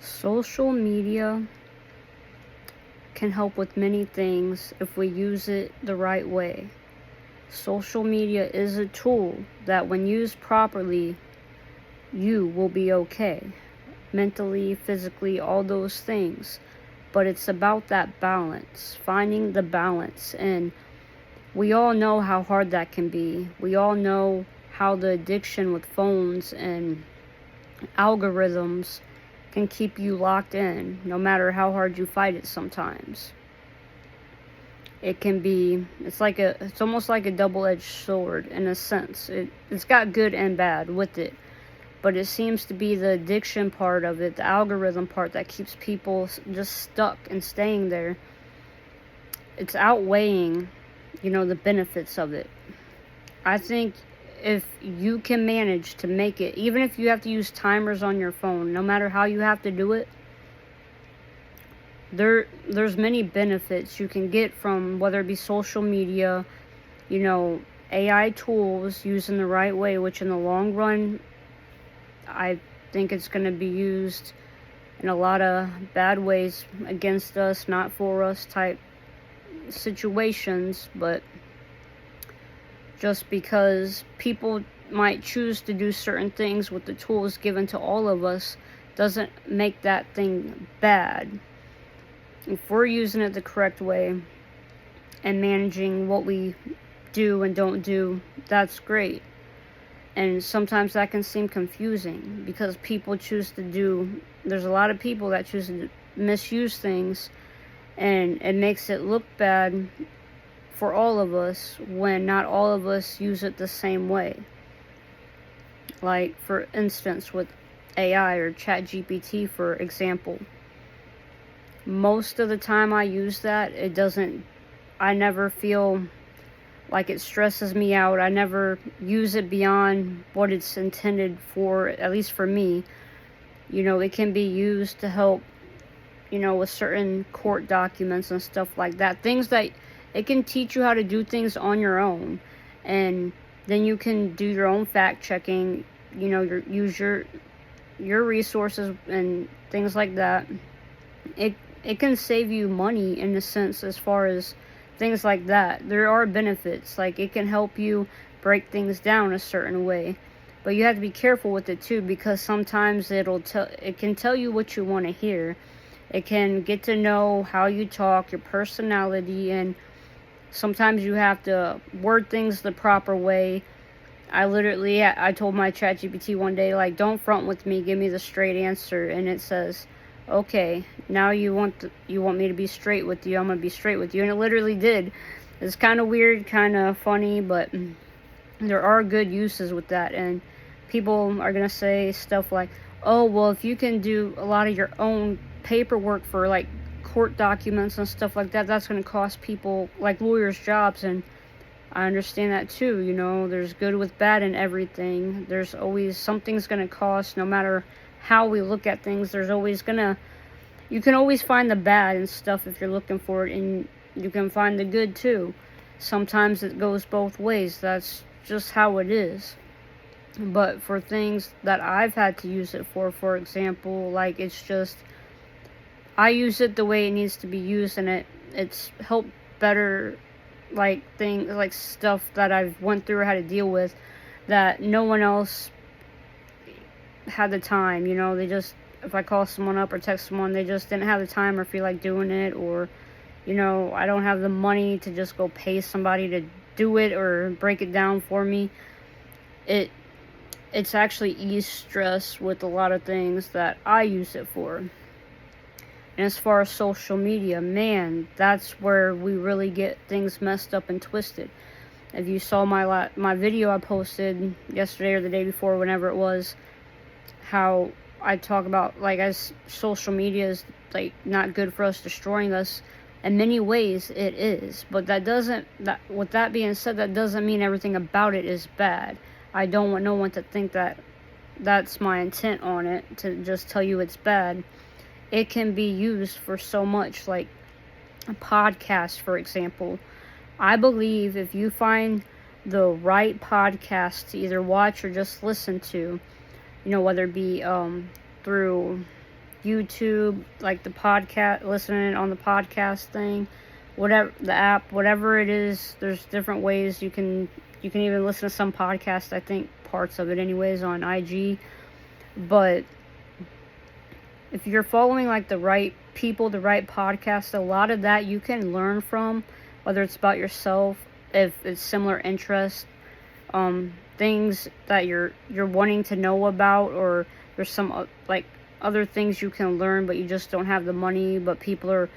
Social media can help with many things if we use it the right way. Social media is a tool that, when used properly, you will be okay. Mentally, physically, all those things. But it's about that balance, finding the balance. And we all know how hard that can be. We all know how the addiction with phones and algorithms can keep you locked in, no matter how hard you fight it sometimes. It can be, it's almost like a double-edged sword in a sense. It's got good and bad with it. But it seems to be the addiction part of it, the algorithm part, that keeps people just stuck and staying there. It's outweighing, the benefits of it. I think if you can manage to make it, even if you have to use timers on your phone, no matter how you have to do it, there's many benefits you can get from, whether it be social media, AI tools used in the right way, which in the long run, I think it's going to be used in a lot of bad ways against us, not for us type situations. But just because people might choose to do certain things with the tools given to all of us doesn't make that thing bad. If we're using it the correct way and managing what we do and don't do, that's great. And sometimes that can seem confusing because there's a lot of people that choose to misuse things, and it makes it look bad for all of us when not all of us use it the same way. Like, for instance, with AI or ChatGPT, for example. Most of the time I use that, I never feel like it stresses me out. I never use it beyond what it's intended for, at least for me. It can be used to help, with certain court documents and stuff like that. Things that it can teach you how to do things on your own. And then you can do your own fact checking, use your resources and things like that. It can save you money in a sense as far as things like that. There are benefits, like it can help you break things down a certain way, but you have to be careful with it too, because sometimes it can tell you what you want to hear. It can get to know how you talk, your personality, and sometimes you have to word things the proper way. I told my ChatGPT one day, like, don't front with me, give me the straight answer, and it says, okay, now you want me to be straight with you, I'm gonna be straight with you. And it literally did. It's kind of weird, kind of funny, but there are good uses with that. And people are gonna say stuff like, oh, well, if you can do a lot of your own paperwork for like court documents and stuff like that, that's gonna cost people, like lawyers, jobs. And I understand that too. There's good with bad in everything. There's always something's gonna cost, no matter how we look at things. You can always find the bad and stuff if you're looking for it, and you can find the good too. Sometimes it goes both ways. That's just how it is. But for things that I've had to use it for example, like, I use it the way it needs to be used, and it's helped better, like, things, like stuff that I've went through or had to deal with that no one else had the time. If I call someone up or text someone, they just didn't have the time or feel like doing it, or I don't have the money to just go pay somebody to do it or break it down for me. It's actually eased stress with a lot of things that I use it for. And as far as social media, man, that's where we really get things messed up and twisted. If you saw my video I posted yesterday or the day before, whenever it was, how I talk about, like, as social media is, like, not good for us, destroying us. In many ways it is, but with that being said, that doesn't mean everything about it is bad. I don't want no one to think that that's my intent on it, to just tell you it's bad. It can be used for so much, like a podcast, for example. I believe if you find the right podcast to either watch or just listen to, whether it be through YouTube, like the podcast, listening on the podcast thing, whatever the app, whatever it is. There's different ways you can even listen to some podcasts. I think parts of it, anyways, on IG. But if you're following like the right people, the right podcasts, a lot of that you can learn from, whether it's about yourself, if it's similar interests, things that you're wanting to know about, or there's some like other things you can learn, but you just don't have the money. But people are,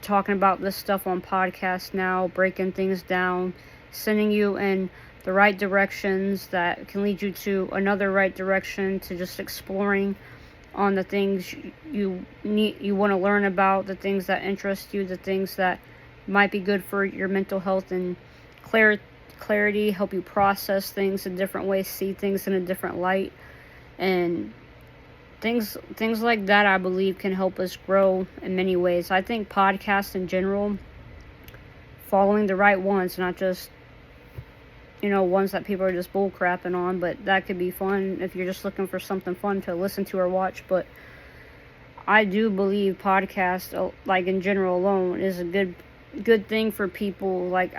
talking about this stuff on podcasts now, breaking things down, sending you in the right directions that can lead you to another right direction, to just exploring on the things you want to learn about, the things that interest you, the things that might be good for your mental health and clarity, help you process things in different ways, see things in a different light, and things like that, I believe, can help us grow in many ways. I think podcasts in general, following the right ones, not just ones that people are just bull crapping on, but that could be fun if you're just looking for something fun to listen to or watch. But I do believe podcasts, like in general alone, is a good thing for people. Like,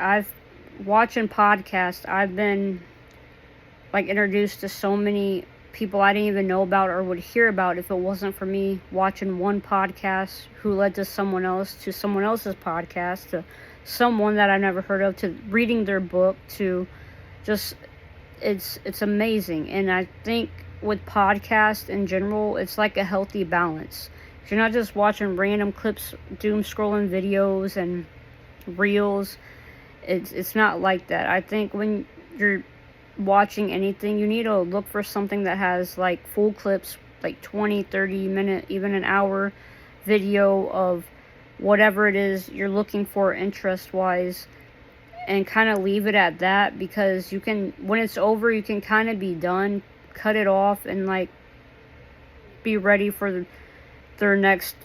watching podcasts, I've been like introduced to so many people I didn't even know about or would hear about if it wasn't for me watching one podcast who led to someone else's podcast, to someone that I never heard of, to reading their book, to just it's amazing. And I think with podcasts in general, it's like a healthy balance. If you're not just watching random clips, doom scrolling videos and reels, it's not like that. I think when you're watching anything, you need to look for something that has like full clips, like 20, 30 minute, even an hour video of whatever it is you're looking for interest wise, and kind of leave it at that, because you can, when it's over, you can kind of be done, cut it off, and like be ready for their next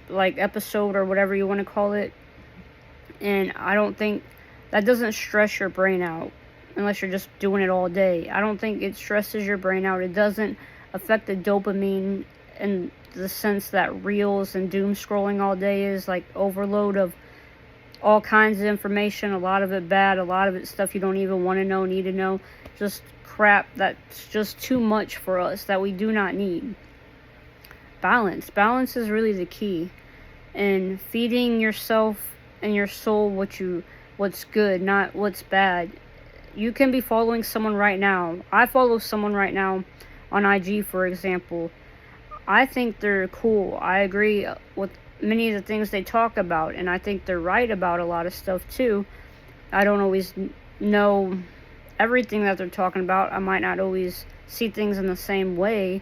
like episode or whatever you want to call it. And I don't think that doesn't stress your brain out unless you're just doing it all day. I don't think it stresses your brain out. It doesn't affect the dopamine in the sense that reels and doom scrolling all day is, like overload of all kinds of information, a lot of it bad, a lot of it stuff you don't even want to know, need to know, just crap that's just too much for us, that we do not need. Balance is really the key, and feeding yourself and your soul what's good, not what's bad. You can be following someone right now. I follow someone right now on IG, for example. I think they're cool. I agree with many of the things they talk about, and I think they're right about a lot of stuff too. I don't always know everything that they're talking about. I might not always see things in the same way,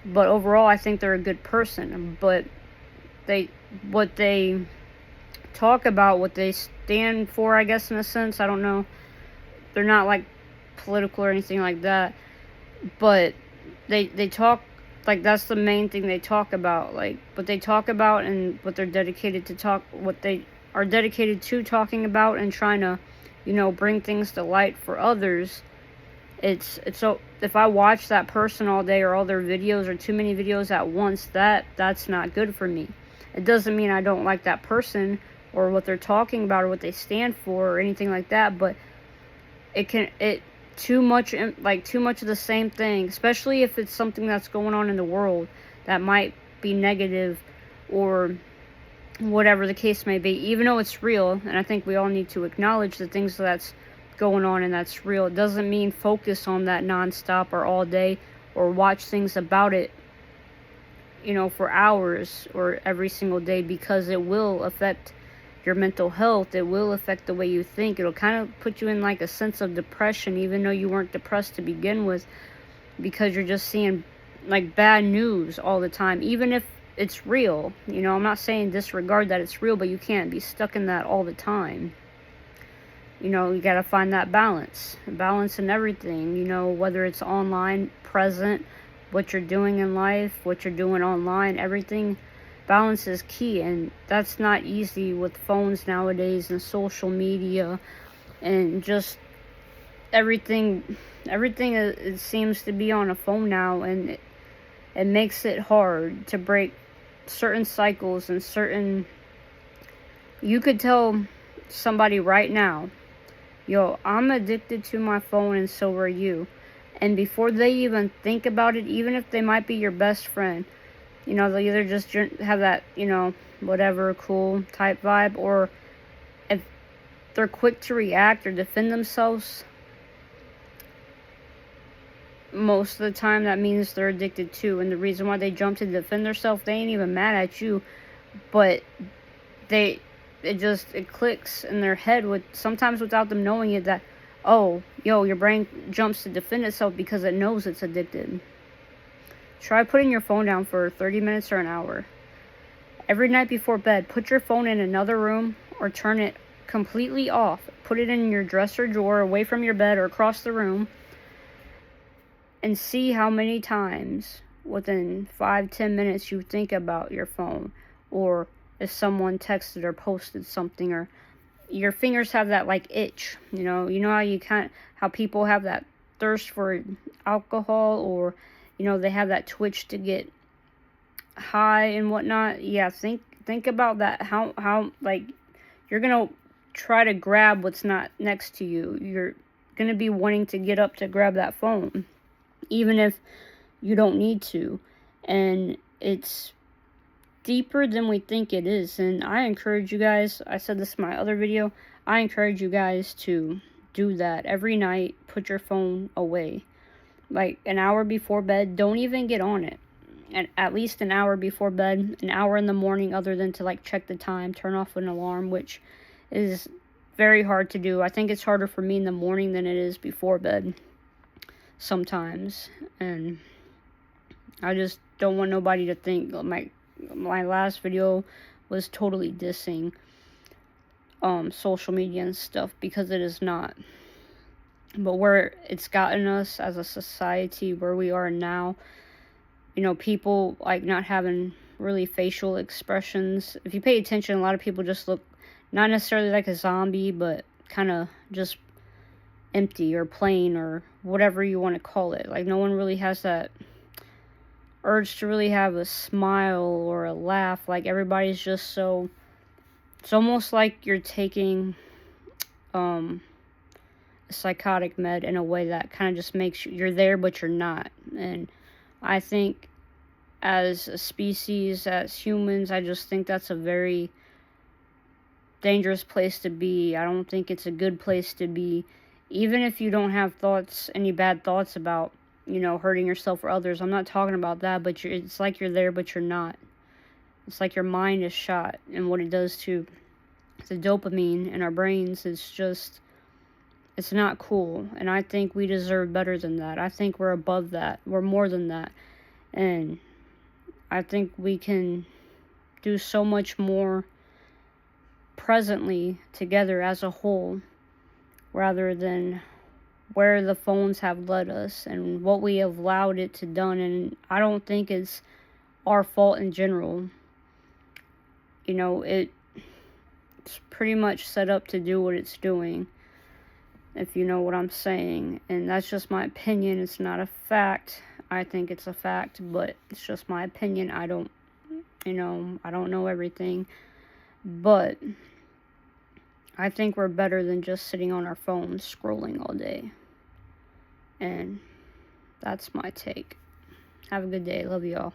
but overall I think they're a good person. But what they talk about, what they stand for, I guess, in a sense, I don't know. They're not like political or anything like that, but they talk, like, that's the main thing they talk about, like what they talk about and what they're dedicated to what they are dedicated to talking about, and trying to, bring things to light for others. It's so, if I watch that person all day, or all their videos, or too many videos at once, that's not good for me. It doesn't mean I don't like that person or what they're talking about or what they stand for or anything like that, but too much of the same thing, especially if it's something that's going on in the world that might be negative or whatever the case may be, even though it's real. And I think we all need to acknowledge the things that's going on and that's real. It doesn't mean focus on that nonstop or all day, or watch things about it, for hours or every single day, because it will affect your mental health. It will affect the way you think. It'll kind of put you in like a sense of depression, even though you weren't depressed to begin with, because you're just seeing like bad news all the time, even if it's real. I'm not saying disregard that it's real, but you can't be stuck in that all the time. You gotta find that balance in everything, whether it's online, present, what you're doing in life, what you're doing online, everything. Balance is key, and that's not easy with phones nowadays and social media and just everything it seems to be on a phone now, and It makes it hard to break certain cycles and certain... You could tell somebody right now, yo, I'm addicted to my phone and so are you. And before they even think about it, even if they might be your best friend, you know, they'll either just have that, you know, whatever, cool type vibe, or if they're quick to react or defend themselves, most of the time that means they're addicted too. And the reason why they jump to defend themselves, they ain't even mad at you, but it clicks in their head, with sometimes without them knowing it, that, oh, yo, your brain jumps to defend itself because it knows it's addicted. Try putting your phone down for 30 minutes or an hour. Every night before bed, put your phone in another room or turn it completely off. Put it in your dresser drawer away from your bed or across the room, and see how many times within 5-10 minutes you think about your phone, or if someone texted or posted something, or your fingers have that like itch, you know how people have that thirst for alcohol, or you know, they have that twitch to get high and whatnot. Yeah, think about that. How like you're gonna try to grab what's not next to you. You're gonna be wanting to get up to grab that phone, even if you don't need to. And it's deeper than we think it is. And I encourage you guys, I said this in my other video, I encourage you guys to do that every night. Put your phone away, like an hour before bed. Don't even get on it, and at least an hour before bed, an hour in the morning, other than to like check the time, turn off an alarm, which is very hard to do. I think it's harder for me in the morning than it is before bed sometimes. And I just don't want nobody to think my last video was totally dissing social media and stuff, because it is not. But where it's gotten us as a society, where we are now, you know, people like not having really facial expressions. If you pay attention, a lot of people just look not necessarily like a zombie, but kind of just empty or plain, or whatever you want to call it. Like, no one really has that urge to really have a smile or a laugh. Like, everybody's just so... It's almost like you're taking a psychotic med in a way that kind of just makes you're there but you're not. And I think as a species, as humans, I just think that's a very dangerous place to be. I don't think it's a good place to be. Even if you don't have any bad thoughts about, you know, hurting yourself or others. I'm not talking about that, but it's like you're there but you're not. It's like your mind is shot, and what it does to the dopamine in our brains is just, it's not cool. And I think we deserve better than that. I think we're above that. We're more than that. And I think we can do so much more presently together as a whole, rather than where the phones have led us and what we have allowed it to done. And I don't think it's our fault in general. You know, it's pretty much set up to do what it's doing, if you know what I'm saying. And that's just my opinion. It's not a fact. I think it's a fact, but it's just my opinion. I don't know everything, but I think we're better than just sitting on our phones scrolling all day. And that's my take. Have a good day. Love y'all.